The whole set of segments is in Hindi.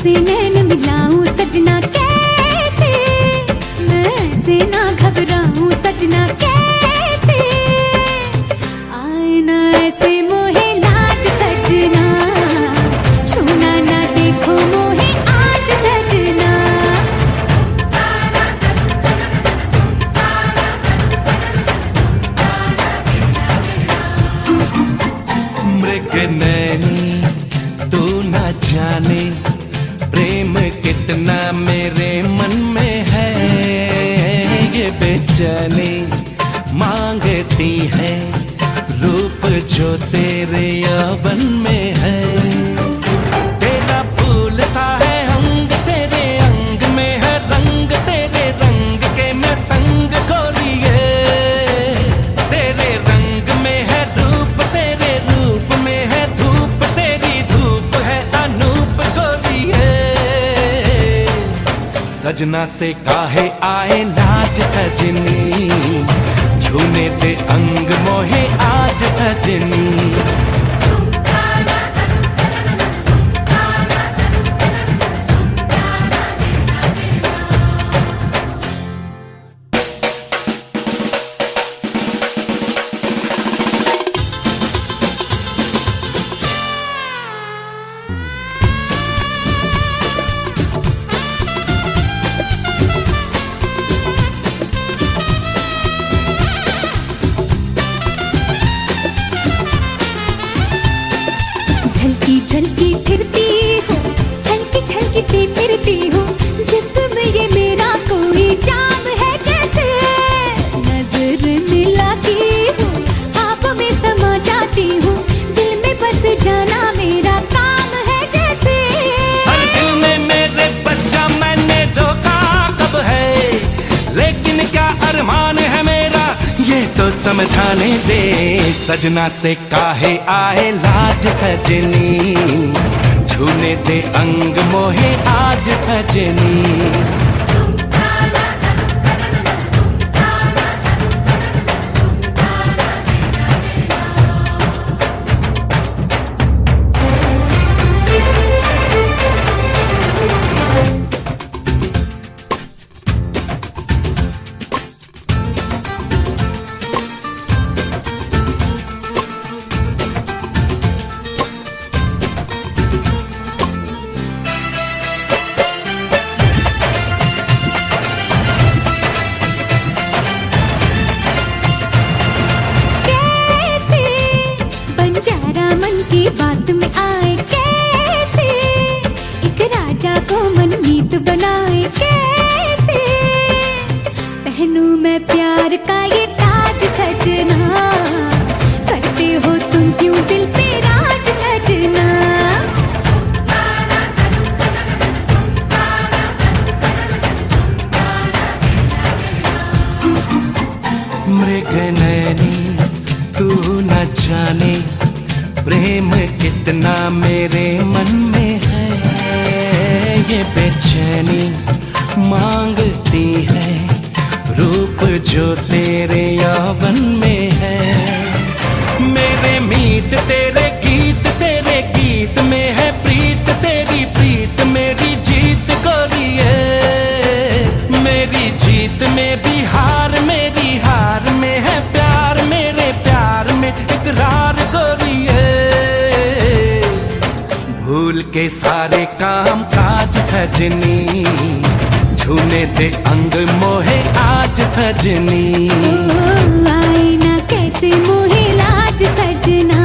तुमसे नैन मिलाऊं सजना कैसे, मैं ऐसे ना घबराऊं सजना कैसे, आए ना ऐसे मोहे लाज सजना, छूना ना देखो मोहे आज सजना। मृग नैनी तू ना जाने प्रेम कितना मेरे मन में है, ये बेचैनी मांगती है रूप जो तेरे यौवन में है। तेरा फूल सा है अंग तेरे अंग में है रंग तेरे रंग के मैं संग गोरिए, तेरे रंग में है रूप तेरे रूप में है धूप तेरी धूप है अनूप गोरिए। सजना से काहे आए लाज सजनी, छूने दे अंग मोहे आज सजनी। झलकी फिरती हूँ छलकी छलकी सी फिरती हूँ, जिसमें ये मेरा कोई जाम है जैसे, नजर मिलाती हूँ ख्वाब में समा जाती हूँ, दिल में बस जाना मेरा काम है जैसे। हर दिल में मेरे बस जा मैंने रोका कब है, लेकिन क्या अरमान है मेरा ये तो समझाने दे। सजना से काहे आए लाज सजनी, छूने दे अंग मोहे आज सजनी। बात में आए कैसे, एक राजा को मनमीत बनाए कैसे, पहनूं मैं प्यार का ये ताज सजना, करते हो तुम क्यों दिल पे राज सजना। मृग नैनी तू न जाने प्रेम कितना मेरे मन में है, ये बेचैनी मांगती है रूप जो तेरे यौवन में है। मेरे मीत तेरे गीत में है प्रीत तेरी प्रीत मेरी जीत गोरिए, मेरी जीत में भी हार मेरी हार में है प्यार मेरे प्यार में इकरार गोरिए। भूल के सारे काम काज सजनी, छूने दे अंग मोहे आज सजनी। आए ना कैसे मोहे लाज सजना,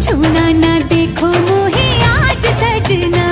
छूना ना देखो मोहे आज सजना।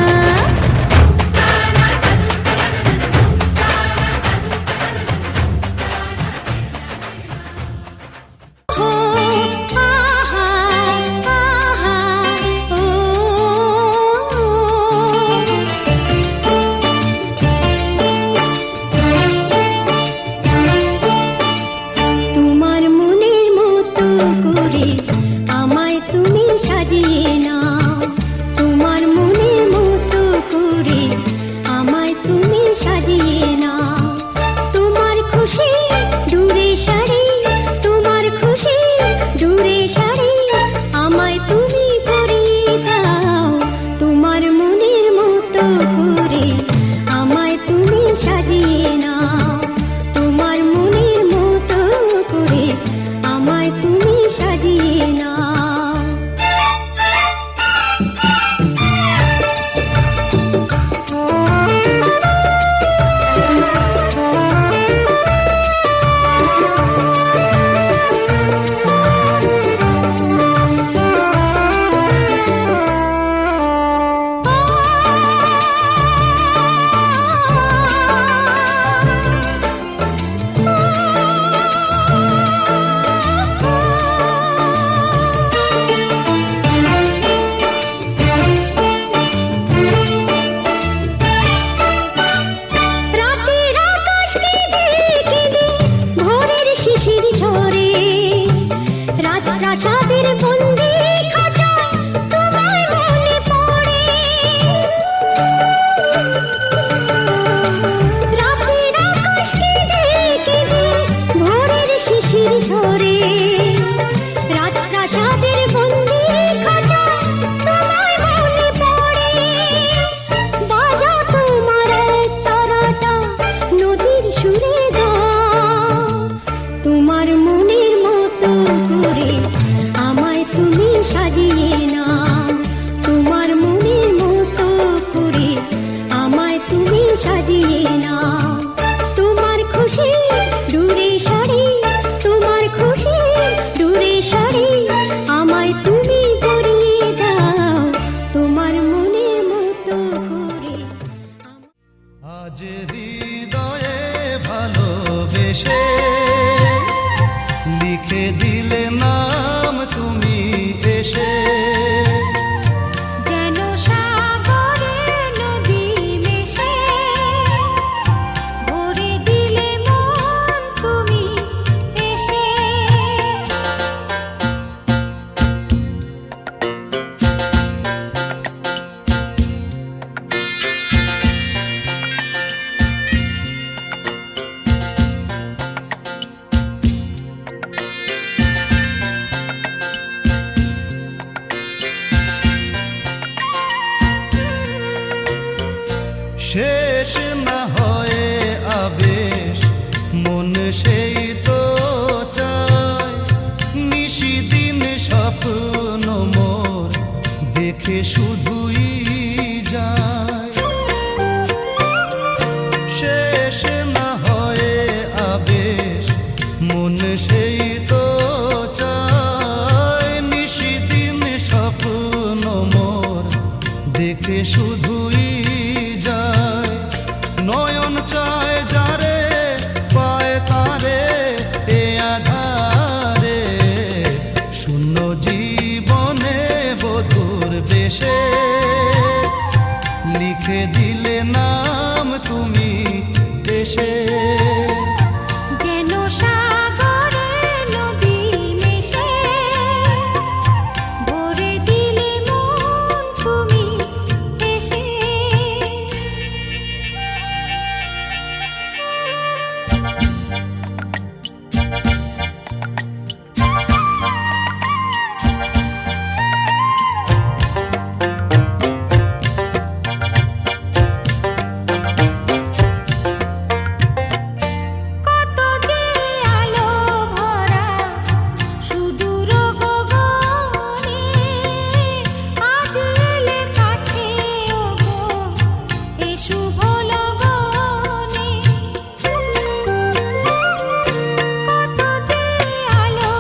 দেখে শুধুই যায়, শেষ না হয়ে আবেশ মন সেই তো চায়, নিশিদিন স্বপ্ন মোর দেখে শুধুই যায়, নয়ন চায় যারে পায় তারে এ আধারে, শূন্য জীবনে বধুর বেশে লিখে দিলে নাম তুমি এসে। যেন সাগরে নদী মেশে ভরে দিলে মন তুমি এসে। কত যে আলো ভরা সুদূর গগনে, আজ এলে কাছে ওগো এ শুভ লগনে। কত যে আলো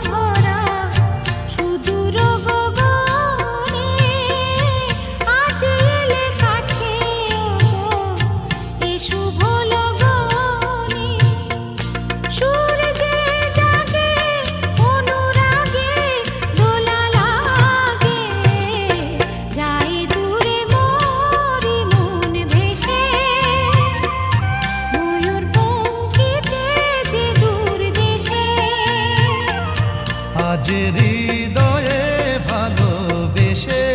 ভরা সুদূর গগনে, আজ এলে কাছে ওগো এ শুভ লগনে। সূর্যে জাগে অনুরাগে দোলা লাগে, যায় দূরে মোরি মন ভেসে, ময়ূর পঙ্খিতে যে দূর দেশে। আজ হৃদয়ে ভালোবেসে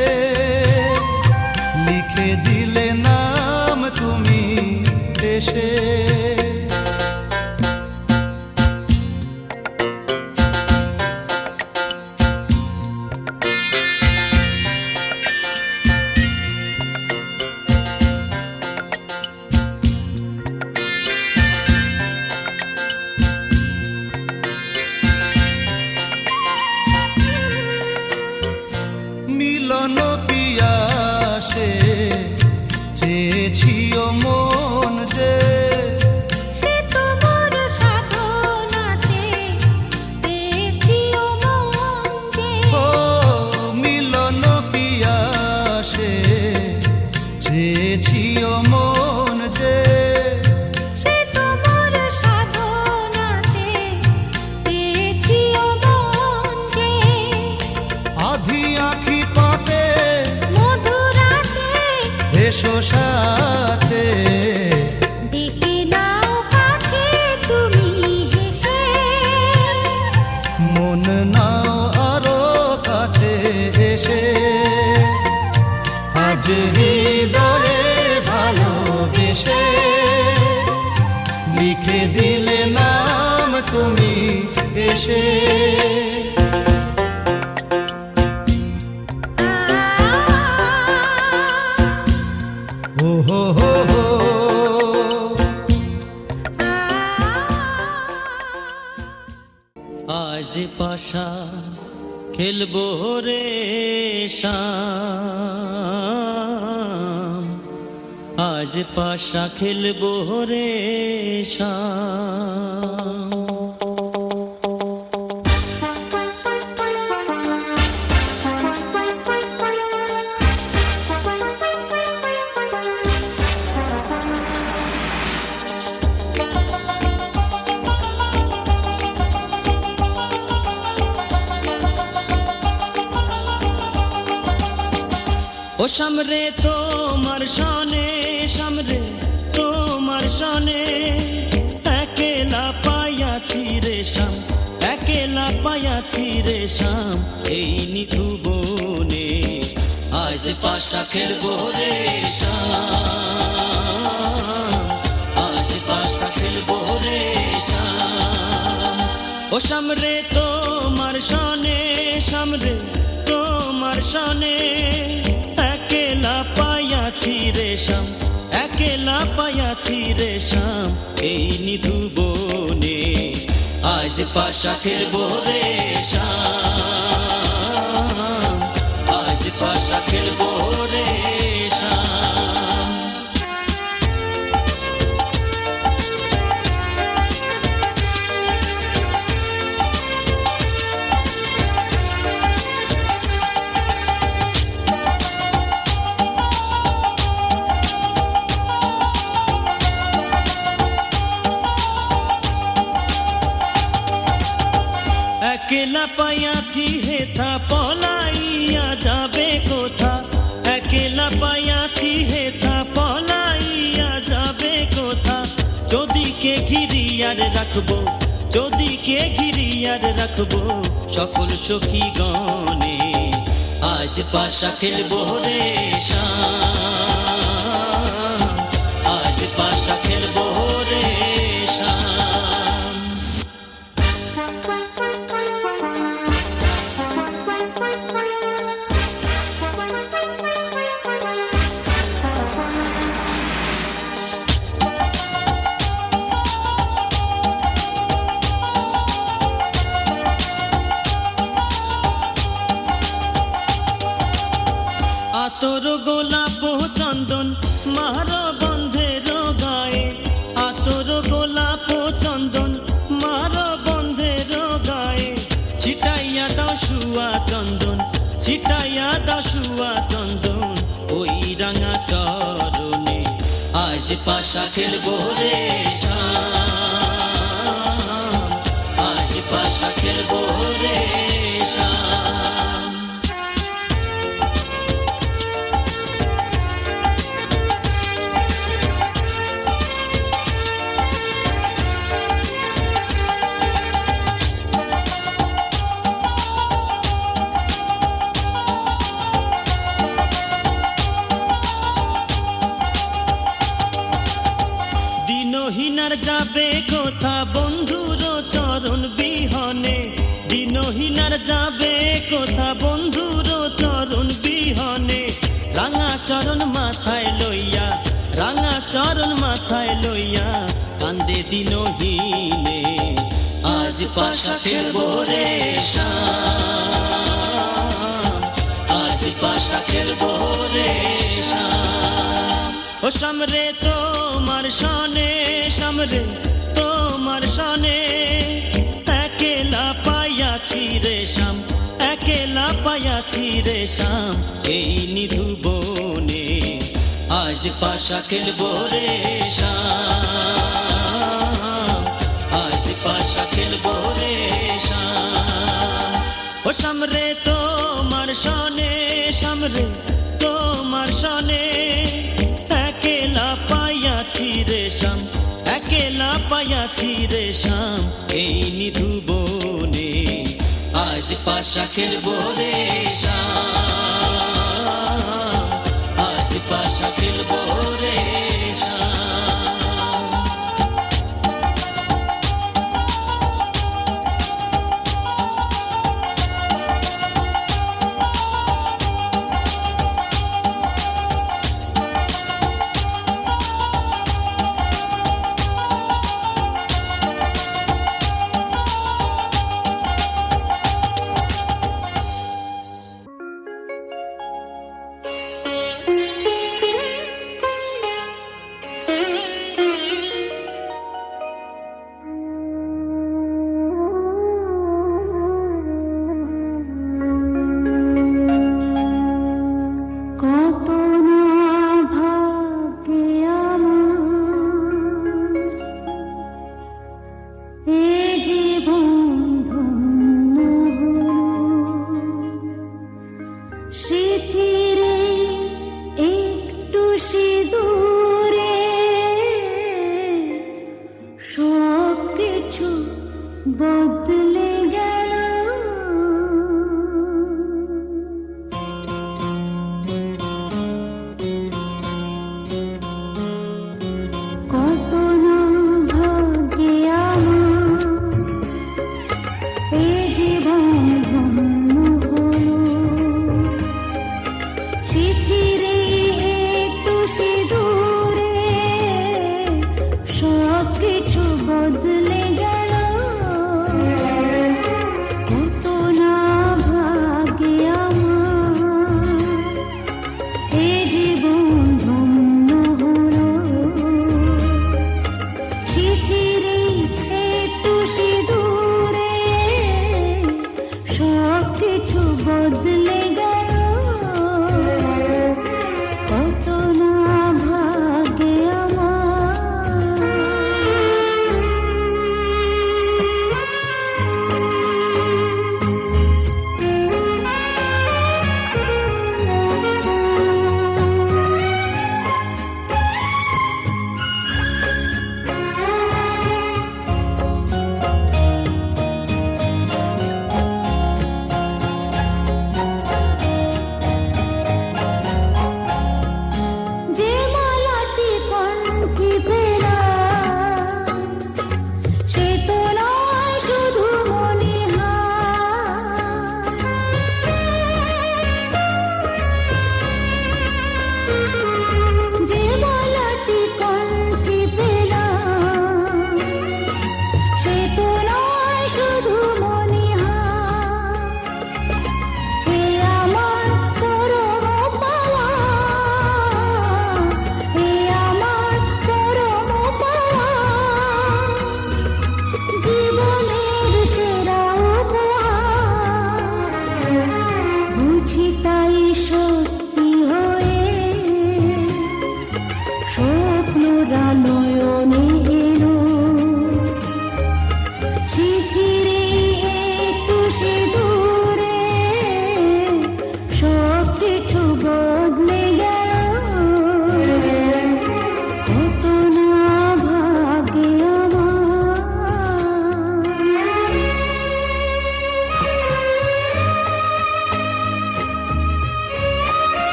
লিখে দিলে নাম তুমি এসে। মিলন পিয়াসে চেয়েছিও মন যে, সে তোমার সাধনাতে পেয়েছি ও মন যে। ও মিলন পিয়াসে চেয়েছিও মন যে, সে তোমার সাধনাতে পেয়েছি ও মন যে। আধি আখি পাতে মধুরাতে এসো সাথে, ডেকে নাও কাছে তুমি হেসে। মন নাও আরো কাছে এসে। আজ হৃদয়ে ভালোবেসে লিখে দিলে নাম তুমি এসে। ও হো হো হো। আজ পাশা খেলবো রে শাম, আজ পাশা খেলবো রে শাম। ও সামরে তোমার সনে, সামরে তোমার সনে, একেলা পায়াছি রে শাম, একেলা পায়াছি রে শাম, এই নিধু বনে। আজ পাশা খেলবো রে শাম, আজ পাশা খেলবো রে শাম। ও সামরে তোমার সনে, সামরে তোমার সনে, একেলা পায়াছি রে শাম, একেলা পায়াছি রে শাম, এই নিধু বনে। আজ পাশা খেলবো রে শাম, আজ পাশা খেলবো হেথা পলাইয়া যাবে কোথা, একলা পাইয়াছি হেথা পলাইয়া যাবে কোথা। যদি কে ঘিরিয়ার রাখবো, যদি কে ঘিরিয়ার রাখবো সকল সখী গণে, আজ পাশা খেলবো রে শাম, আজ পাশা খেলবো রে শাম। আতর গোলাপ চন্দন মার বন্ধের গায়ে, আতর গোলাপ চন্দন মার বন্ধের গায়ে। ছিটাইয়া দাও শুয়া চন্দন, ছিটাইয়া দাও শুয়া চন্দন ওই রাঙা চরণে, আজ পাশা খেলবো রে শাম, আজ পাশা খেলবো রে শাম। দিনহীনার যাবে কোথা বন্ধুর চরণ বিহনে, দিনহীনার যাবে কোথা বন্ধুর চরণ বিহনে। রাঙা চরণ মাথায় লইয়া, রাঙা চরণ মাথায় লইয়া কান্দে দিনহীনে, আজ পাশা খেলবো রে শাম, আজ পাশা খেলবো রে শাম। ও সামরে তোমার সনে, সামরে তোমার সনে একলা পাইয়াছি রে শাম, একলা পাইয়াছি রে শাম এই নিধু বনে, আজ পাশা খেলবো রে শাম, আজ পাশা খেলবো রে শাম। ও সামরে তোমার সনে, সামরে তোমার সনে একলা পাইয়াছি রে শাম, একলা পাইয়াছি রে শাম এই নিধু বনে, আজ পাশা খেলবো রে শাম, আজ পাশা খেলবো রে শাম। বদলে গেল কত না ভাগ্যে আমার এই জীবন ধন্য হলো শিথিরে একটু সিঁদুরে সব কিছু বদলে গেল বদলে গেল কত না ভাগ্যে আমার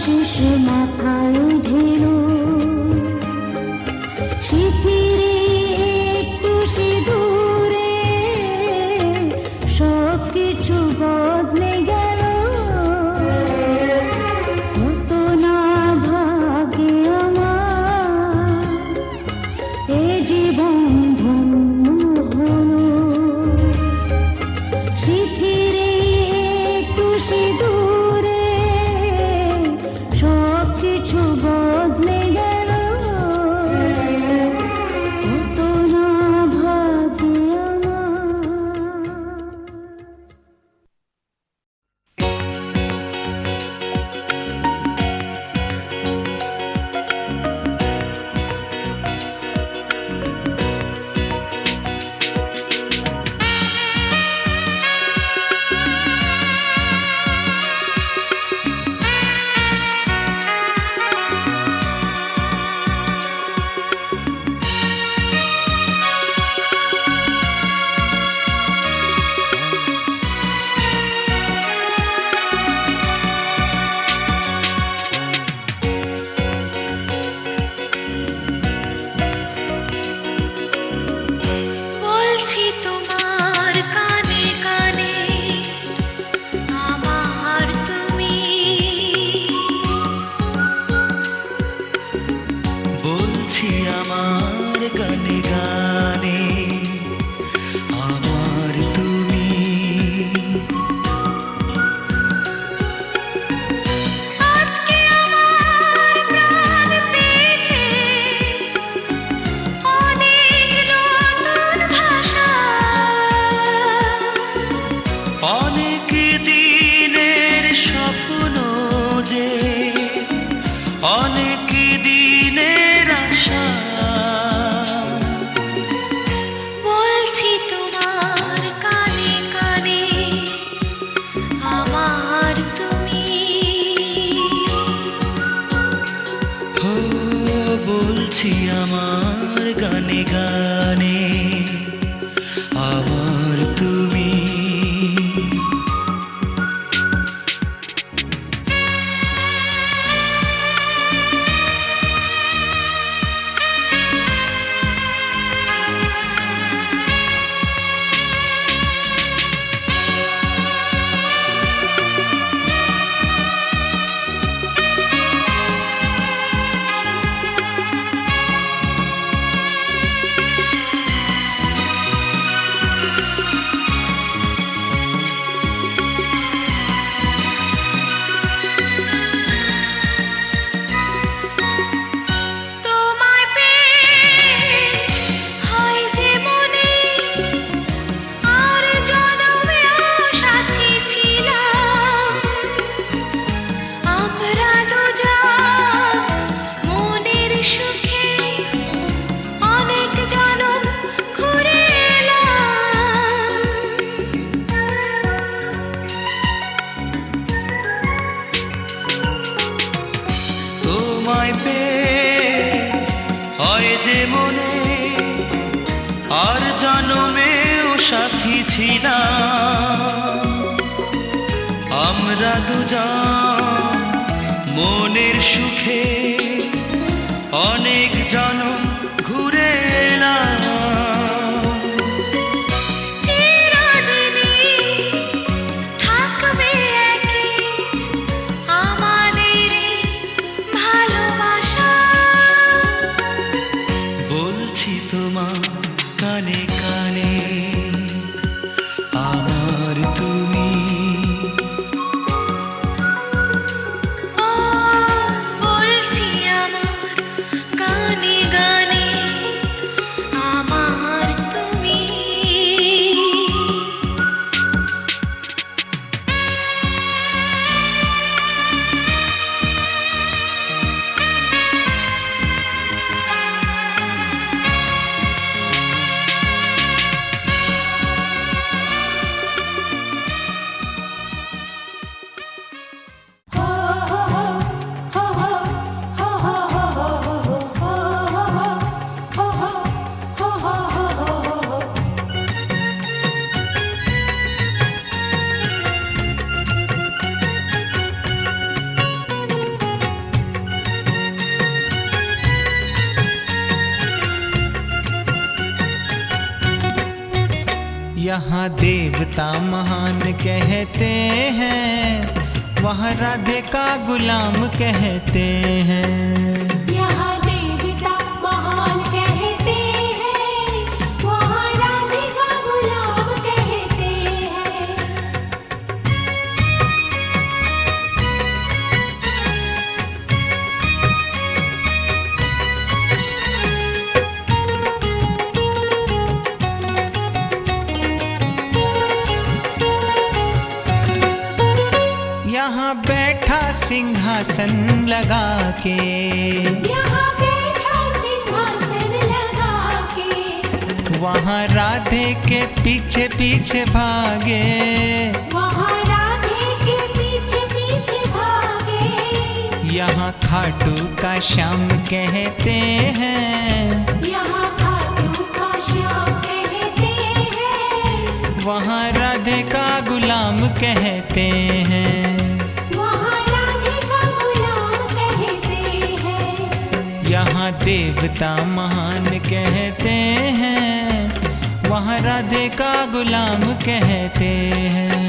আশিস মাথায় ঢেলো শিথিরে একটু সিঁদুরে সব কিছু বদলে গেল হতো না ভাগে আমার এ জীবন ধন্য হলো শিথিরে একটু সিঁদুরে সব কিছু বদলে গেল হতো না ভাগে আমার বলছি তোমার কানে কানে আমার তুমি বলছি আমার গানে গানে আমার তুমি আজকে আমার প্রাণ পেয়েছে অনেক নতুন ভাষা অনেক দিনের স্বপ্ন যে অনেক দিনের আশা বলছি তোমার কানে কানে আমার তুমি হো বলছি আমার গানে গানে আমার তুমি তোমায় পেয়ে হয় যে মনে আর জনমেও সাথী ছিলাম আমরা দুজন মনের সুখে অনেক জনম ঘুরে এলাম তোমায় পেয়ে হয় যে মনে আর জনমেও সাথী ছিলাম আমরা দুজন মনের সুখে অনেক জনম ঘুরে এলাম চিরদিনই থাকবে একই আমাদের এই ভালোবাসা বলছি তোমার কানে কানে আমার তুমি ও বলছি আমার গানে यहाँ देवता महान कहते हैं, वहाँ राधे का गुलाम कहते हैं। यहाँ देवता महान कहते हैं, वहाँ राधे का गुलाम कहते हैं। यहाँ बैठा सिंहासन लगा के, यहाँ बैठा सिंहासन लगा के, वहाँ राधे के पीछे पीछे भागे, वहाँ राधे के पीछे पीछे भागे। यहाँ खाटू का श्याम कहते हैं, यहाँ खाटू का श्याम कहते हैं, वहाँ राधे का गुलाम कहते हैं। वहाँ राधे का गुलाम कहते हैं। यहाँ देवता महान कहते हैं, वहाँ राधे का गुलाम कहते हैं।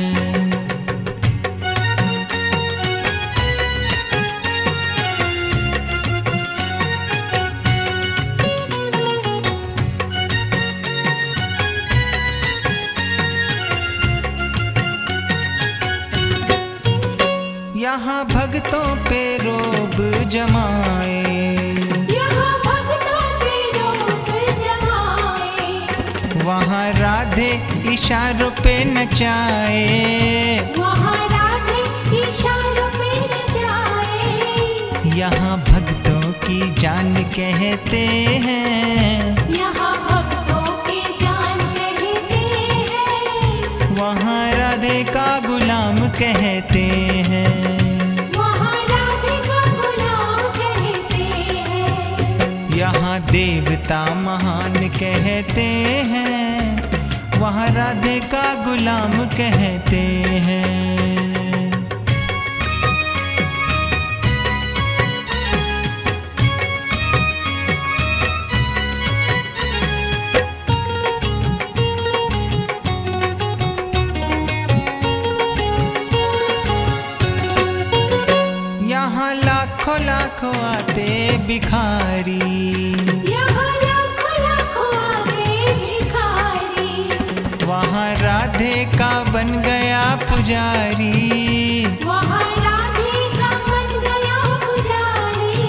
यहाँ भक्तों पे रोब जमाए, यहाँ भक्तों पे रोब जमाए, वहाँ राधे इशारों पे नचाए, वहाँ राधे इशारों पे नचाए। यहाँ भक्तों की जान कहते हैं, यहाँ भक्तों की जान कहते हैं, वहाँ राधे का गुलाम कहते हैं। वहाँ राधे का गुलाम कहते हैं। यहाँ देवता महान कहते हैं, वहाँ राधे का गुलाम कहते हैं। यहाँ लाखों लाखों आते भिखारी, यहाँ लाखों लाखों आते भिखारी, वहाँ राधे का बन गया पुजारी, वहाँ राधे का बन गया पुजारी।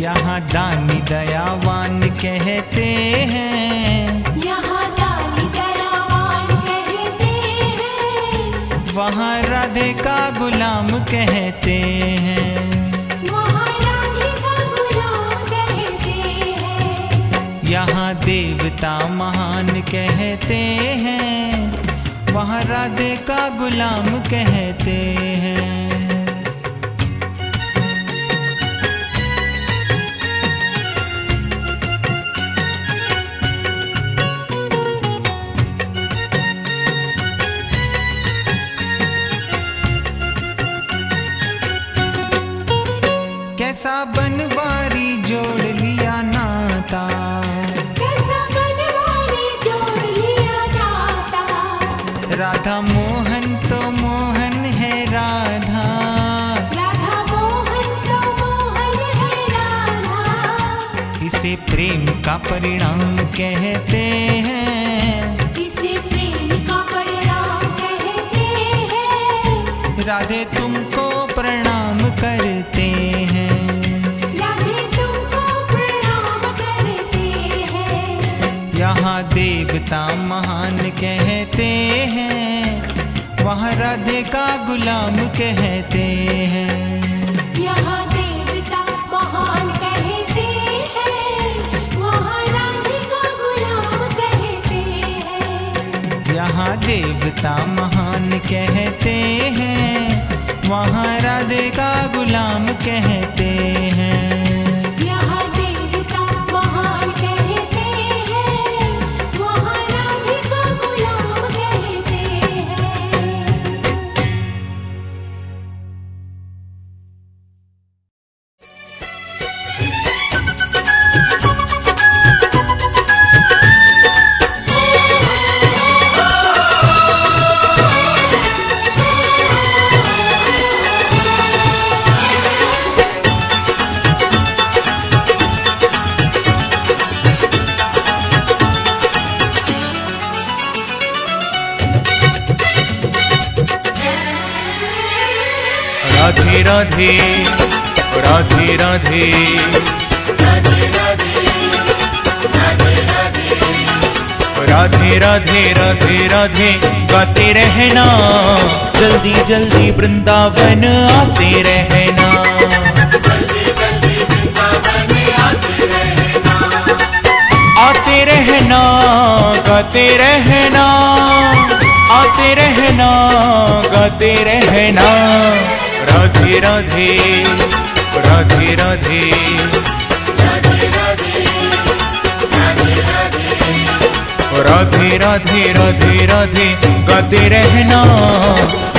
यहाँ दानी दयावान कहते हैं, यहाँ दानी दयावान कहते हैं, वहाँ राधे का गुलाम कहते हैं। वहाँ राधे का गुलाम कहते हैं। यहाँ देवता महान कहते हैं, वहाँ राधे का गुलाम कहते हैं। कैसा बनवारी जोड़ लिया नाता, कैसा बनवारी जोड़ लिया नाता, राधा मोहन तो मोहन है राधा, राधा मोहन तो मोहन है राधा। इसे प्रेम का परिणाम कहते हैं, इसे प्रेम का परिणाम कहते हैं। राधे तुमको प्रणाम करते हैं। राधे तुमको प्रणाम करते हैं। यहाँ देवता महान कहते हैं, वहाँ राधे का गुलाम कहते हैं। यहाँ देवता महान कहते हैं, वहाँ राधे का गुलाम कहते हैं। यहाँ देवता महान कहते हैं, वहाँ राधे का गुलाम कहते हैं। यहाँ देवता महान कहते हैं, वहाँ राधे का गुलाम कहते हैं। राधे राधे राधे राधे राधे राधे राधे राधे गाते रहना, जल्दी जल्दी वृंदावन आते रहना। आते रहना गाते रहना, आते रहना गाते रहना। राधे राधे राधे राधे राधे राधे राधे राधे गाते रहना,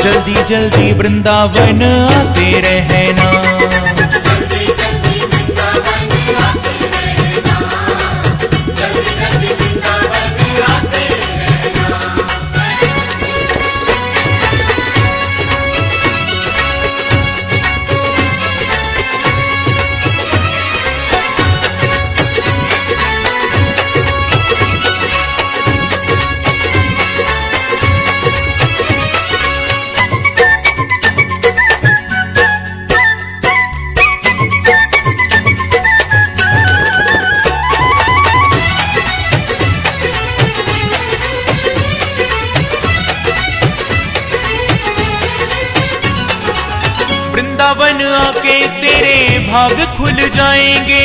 जल्दी जल्दी वृंदावन आते रहना। वृंदावन आके तेरे भाग खुल जाएंगे,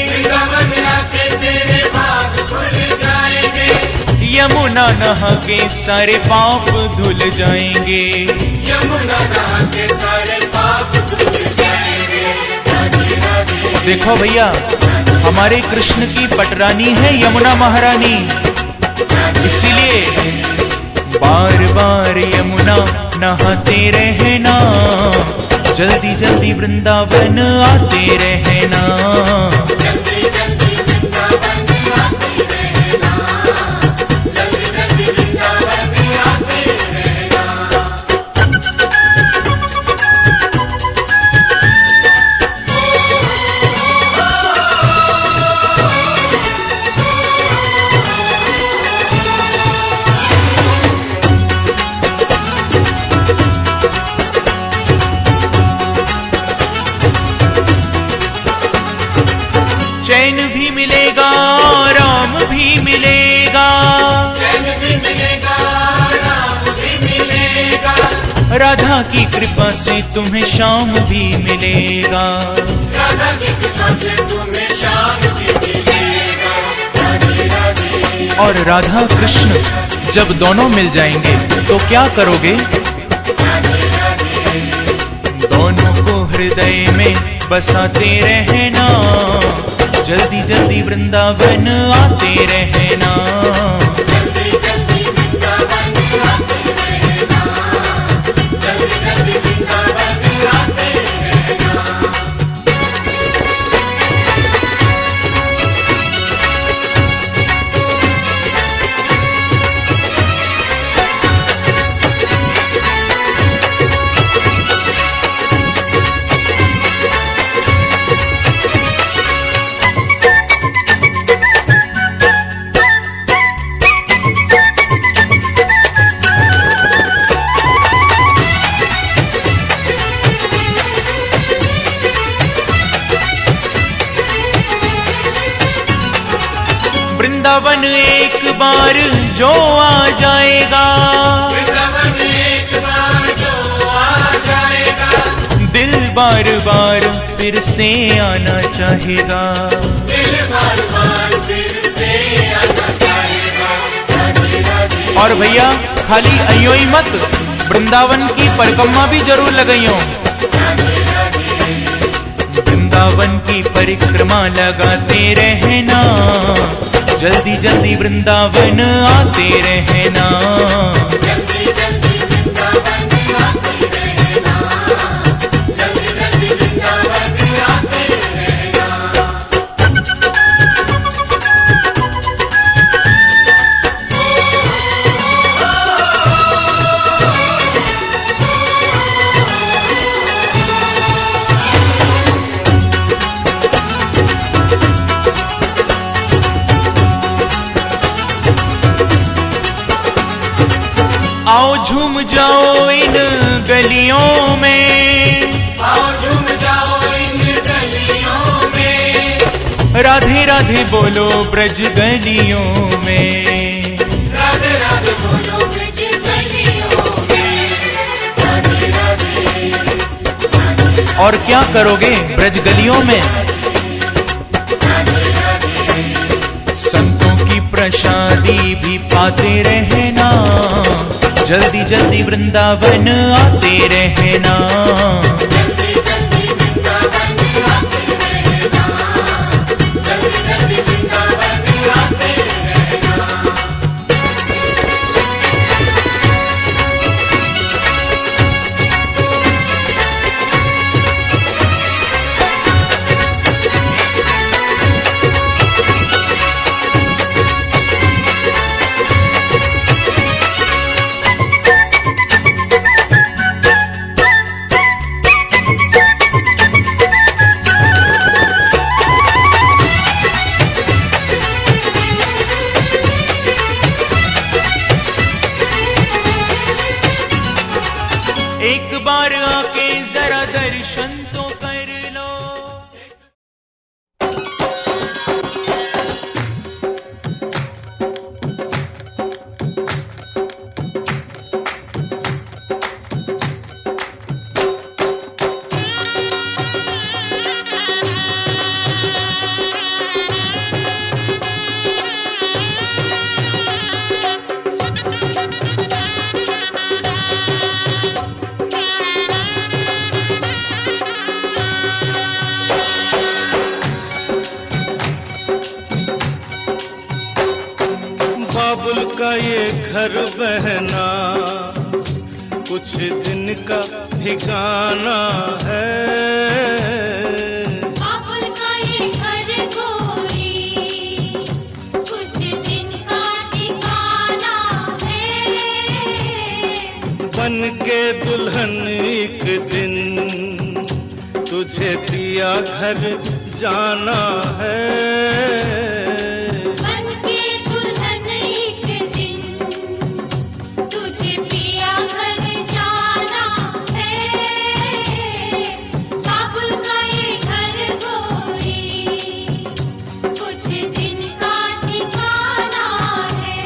वृंदावन आके तेरे भाग खुल जाएंगे। यमुना नहा के सारे पाप धुल जाएंगे, यमुना नहा के सारे पाप धुल जाएंगे। राधे राधे। देखो भैया, हमारे कृष्ण की पटरानी है यमुना महारानी, इसीलिए बार बार यमुना नहाते रहना, जल्दी जल्दी वृंदावन आते रहना। जल्दी जल्दी वृंदावन आते रहना, जल्दी जल्दी वृंदावन आते रहना। चैन भी मिलेगा, राम भी मिलेगा, चैन भी मिलेगा, राम भी मिलेगा। राधा की कृपा से तुम्हें श्याम भी मिलेगा, राधा की कृपा से तुम्हें श्याम भी मिलेगा। राधे राधे। और राधा कृष्ण जब दोनों मिल जाएंगे तो क्या करोगे? दोनों को हृदय में बसाते रहना, जल्दी जल्दी वृंदावन आते रहना। जल्दी जल्दी वृंदावन आते रहना, जल्दी जल्दी वृंदावन आते रहना। वृंदावन एक बार जो आ जाएगा, वृंदावन एक बार जो आ जाएगा। दिल बार बार फिर से आना चाहेगा, दिल बार बार फिर से आना चाहेगा। राधे राधे। और भैया खाली अयो ही मत, वृंदावन की परिक्रमा भी जरूर लगाइयो। वृंदावन की परिक्रमा लगाते रहना, जल्दी जल्दी वृंदावन आते रहना। जल्दी जल्दी वृंदावन आते रहना, जल्दी जल्दी वृंदावन आते रहना। आओ झूम जाओ इन गलियों में, राधे बोलो ब्रज गलियों में। राधे राधे बोलो ब्रज गलियों में, राधे राधे। और क्या करोगे ब्रज गलियों में? संतों की प्रसादी भी पाते रहना, जल्दी जल्दी वृंदावन आते रहना। जल्दी जल्दी वृंदावन आते रहना, जल्दी जल्दी वृंदावन आते रहना। एक बार आके जरा दर्शन तो कर लो। बाबुल का ये घर बहना कुछ दिन का ठिकाना है। बाबुल का ये घर गोरी कुछ दिन का ठिकाना है। बन के दुल्हन एक दिन तुझे पिया घर जाना है। बन के दुल्हन एक दिन तुझे पिया घर जाना है। बाबुल का ये घर गोरी कुछ दिन का ठिकाना है।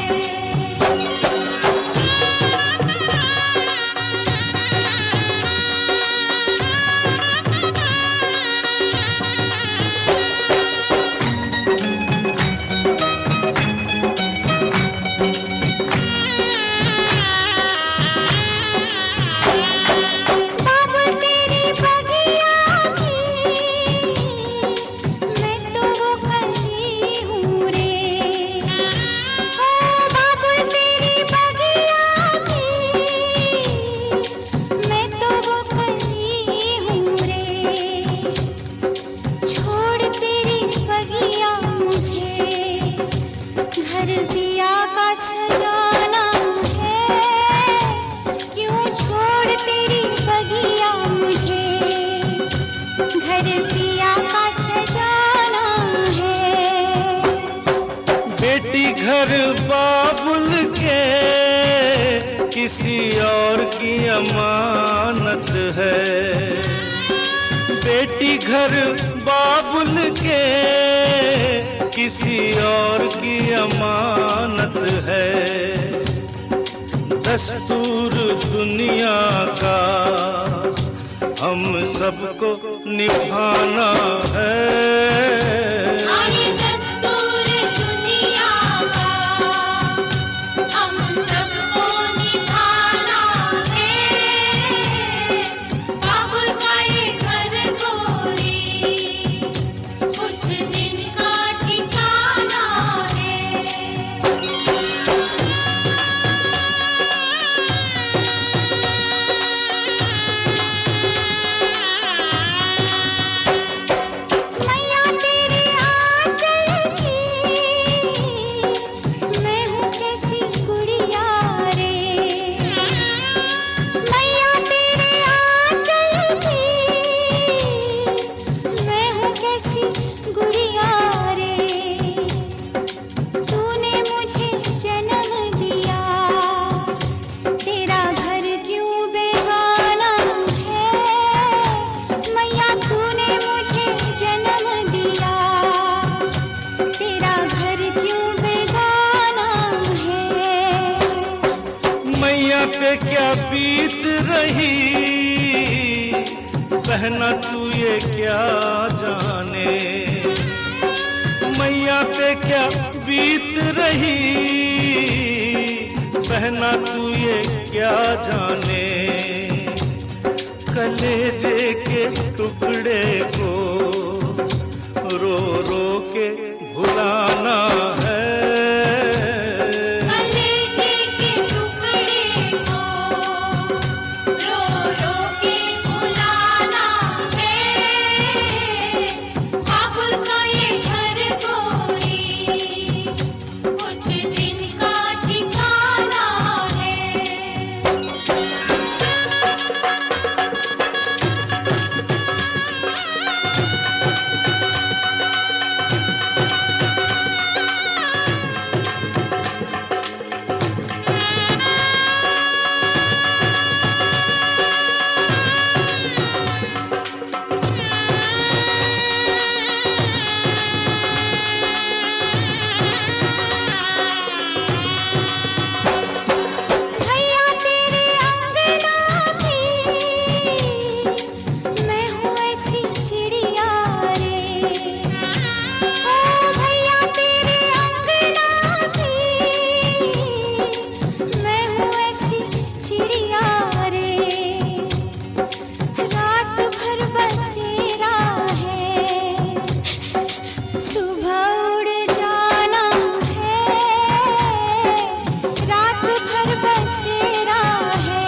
बाबुल तेरी बगिया की मैं तो वो कली हूँ रे। ओ बाबुल तेरी बगिया की मैं तो वो कली हूँ रे। छोड़ तेरी बगिया मुझे घर दिया का सजाना है। क्यों छोड़ तेरी बगिया मुझे घर दिया का सजाना है। बेटी घर बाबुल के किसी और की अमानत है। बेटी घर बाबुल के किसी और की अमानत है। दस्तूर दुनिया का हम सबको निभाना है। आए दस्तूर दुनिया का हम सबको निभाना है। बाबुल का ये घर गोरी कुछ दिन का ठिकाना है। मैया तेरी बहना तू ये क्या जाने मैया पे क्या बीत रही बहना तू ये क्या जाने कलेजे के टुकड़े को रो रो के भुलाना है कलेजे के टुकड़े को रो रो के भुलाना है काबुल का ये घर गोरी कुछ दिन का ठिकाना है भैया तेरे अंगना की मैं हूँ ऐसी चिड़िया रे ओ भैया तेरे अंगना की मैं हूँ ऐसी चिड़िया रे रात भर बसेरा है सुबह उड़ जाना है रात भर बसेरा है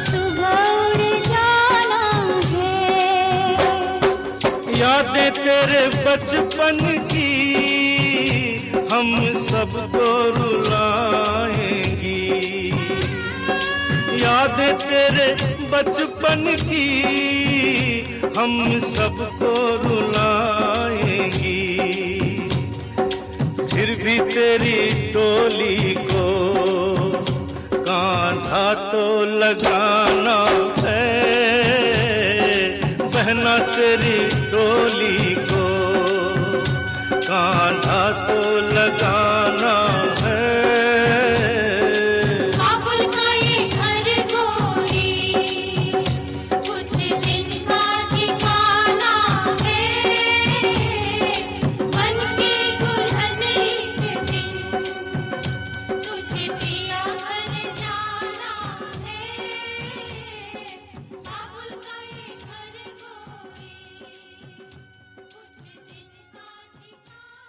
सुबह उड़ जाना है यादें तेरे बचपन की हम सबको रुलाएंगी यादें तेरे बचपन की हम सबको रुलाएंगी फिर भी तेरी डोली को कांधा तो लगाना है बहना तेरी डोली को कांधा तो लगाना है काबुल का ये घर गोरी कुछ दिन का ठिकाना है बन के दुल्हन एक दिन तुझे दिया घर जाना है काबुल का ये घर गोरी कुछ दिन का ठिकाना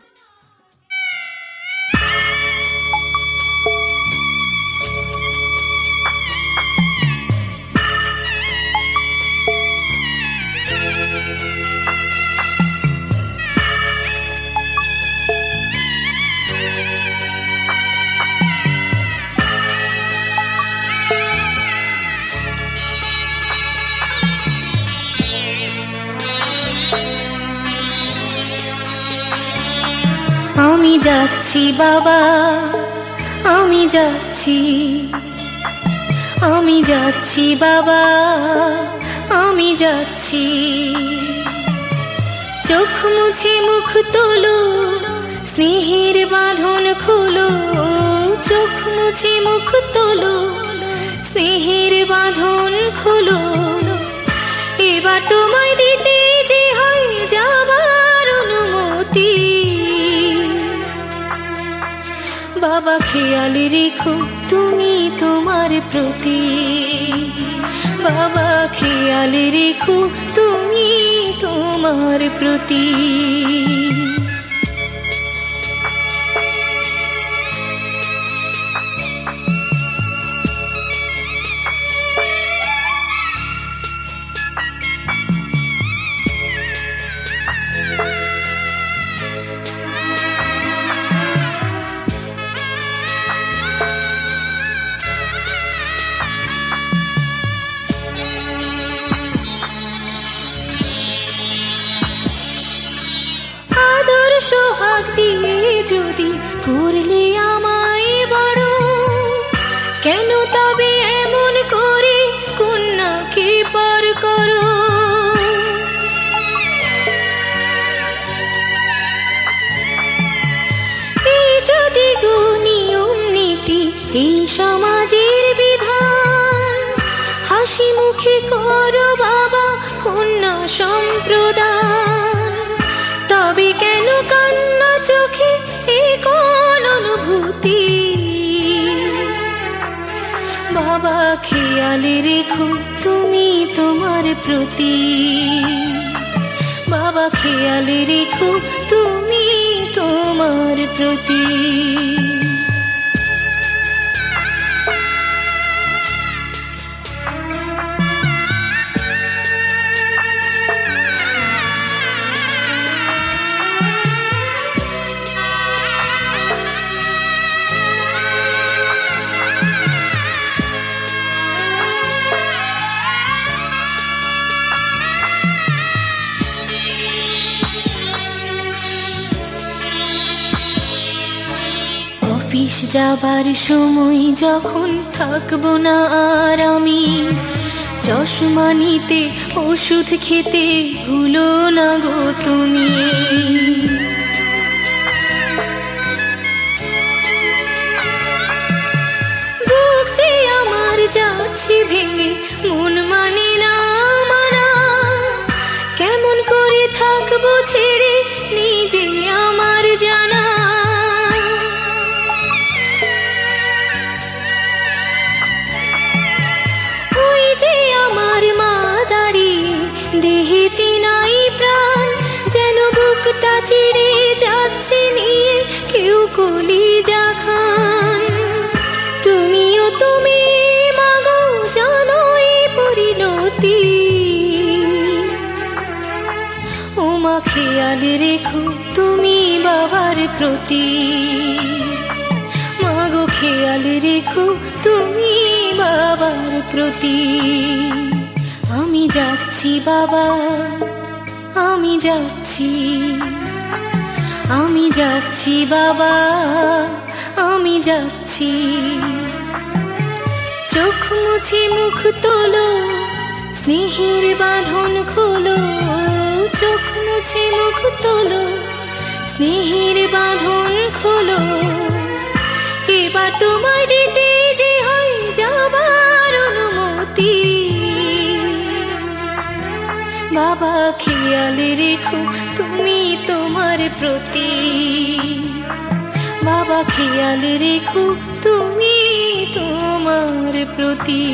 আমি যাচ্ছি বাবা আমি যাচ্ছি আমি যাচ্ছি বাবা আমি যাচ্ছি চোখ মুছে মুখ তোলো স্নেহের বাঁধন খোলো চোখ মুছে মুখ তোলো স্নেহের বাঁধন খোলো এবার তোমায় দিতে যে হয় যাবার অনুমতি বাবা খেয়াল রেখো তুমি তোমার প্রতি বাবা খেয়াল রেখো তুমি তোমার প্রতি সোহাগ দিয়ে যদি করলে আমায় বড় কেন তবে এমন করে কন্যাকে পর করো এই যদি গো নিয়ম নীতি এই সমাজের বিধান হাসি মুখ সুখী করো বাবা কন্যা সম্প্রদায়। তবে কেন কান্না চোখে এ কোন অনুভূতি? বাবা খেয়ালে রেখো তুমি তোমার প্রতি, বাবা খেয়ালে রেখো তুমি তোমার প্রতি। অফিস যাবার সময় যখন থাকবো না আর আমি, চশমা নিতে ওষুধ খেতে ভুলো না গো তুমি। বুক যে আমার যাচ্ছে ভেঙে, মন মানে না মানা, কেমন করে থাকবো ছেড়ে নিজে আমার জানা। আমার মা দাঁড়িয়ে দেহেতে নাই প্রাণ, যেন বুকটা চিরে যাচ্ছে নিয়ে কেউ কলিজা খান। তুমিও তুমি মাগো জানো এই পরিণতি, ও মা খেয়াল রেখো তুমি বাবার প্রতি, মাগো খেয়াল রেখো তুমি বাবার প্রতি। আমি যাচ্ছি বাবা, আমি যাচ্ছি, আমি যাচ্ছি বাবা, আমি যাচ্ছি। চোখ মুছে মুখ তোলো, স্নেহের বাঁধন খোলো, চোখ মুছে মুখ তোলো, স্নেহের বাঁধন খোলো। এবার তোমায় দিতে যে হয় যাবার অনুমতি, বাবা খেয়াল রেখো তুমি তোমার প্রতি, বাবা খেয়াল রেখো তুমি তোমার প্রতি।